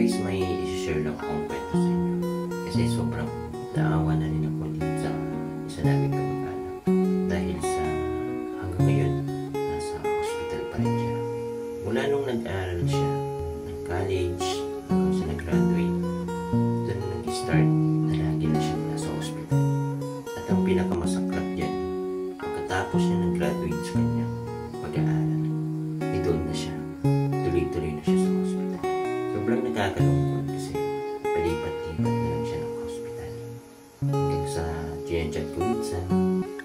guys, may i-share lang akong kwento sa inyo. Kasi sobrang naawa na rin ako sa isa namin kamag-anak. Dahil sa hanggang ngayon, nasa hospital pa rin siya. Mula nung nag-aaral siya ng college, hanggang sa nag-graduate, doon na nag-start na lagi na siya nasa hospital. At ang pinakamasaklap dyan, pagkatapos niya nag-graduate sa kanyang pag-aaral, doon na siya. Tuloy-tuloy na siya sa hospital. Sobrang nakakalungkot kasi palipat-lipat na lang siya ng hospital. Hanggang sa chat ko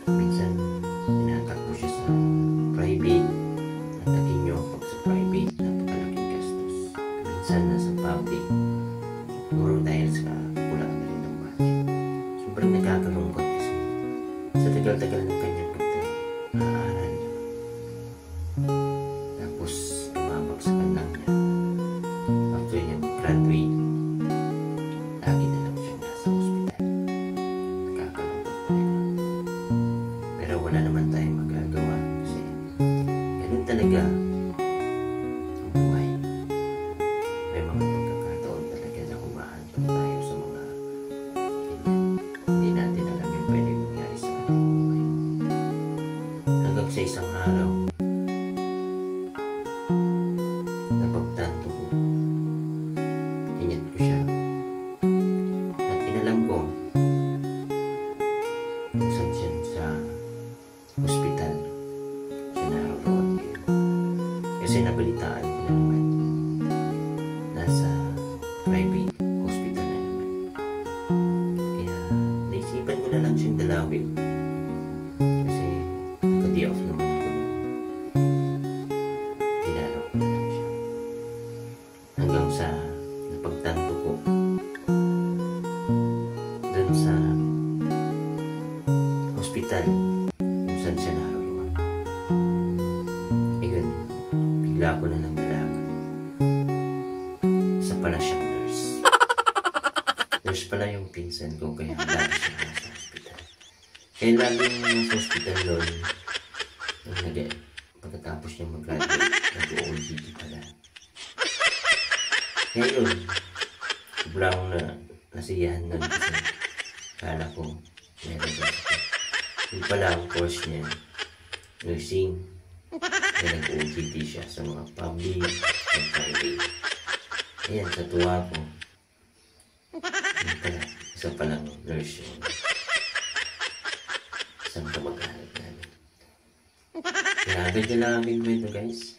minsan tinatakbo siya sa private. Natakin niyo pag sa private, napakalaking gastos. Minsan nasa public. Siguro dahil sa kulang na rin ng budget. Sobrang nakakalungkot kasi sa tagal-tagal ng kanyang pag-aaral. Tapos tumabagsakan lang niya. After niya graduate, lagi na lang siya nasa hospital. Nakakalungkot talaga. Pero wala naman tayong magagawa kasi ganun talaga ang buhay. May mga pagkakataon talaga na humahantong tayo sa mga ganyan. Hindi natin alam yung pwede mangyari sa ating buhay. Hanggang sa isang araw, napagtanto ko, ingat ko siya, at inalam ko kung saan siya sa hospital siya naroon. Kasi nabalitaan ko na naman, nasa private hospital na naman. Kaya naisipan ko na lang siyang dalawin kasi naka-day off naman ako nun. Dinalaw ko na lang siya. Hanggang sa napagtanto ko dun sa hospital kung saan siya naroon. Ayun, bigla ko na lang nalaman. Isa pala siyang nurse. Nurse pala yung pinsan ko kaya lagi siya nasa hospital. Kaya laging nasa hospital nun pagkatapos niya mag-graduate, nag-OJT pala. Ngayon, sobrang nasiyahan nun kasi kala ko meron ba siya. Yung pala ang course niya, nursing. Kaya nag-OJT siya sa mga public and private. Ayan, sa tuwa ko. Yung pala, isa palang nurse yun. Isang kamag-anak namin. Grabe na lang ang kwento guys.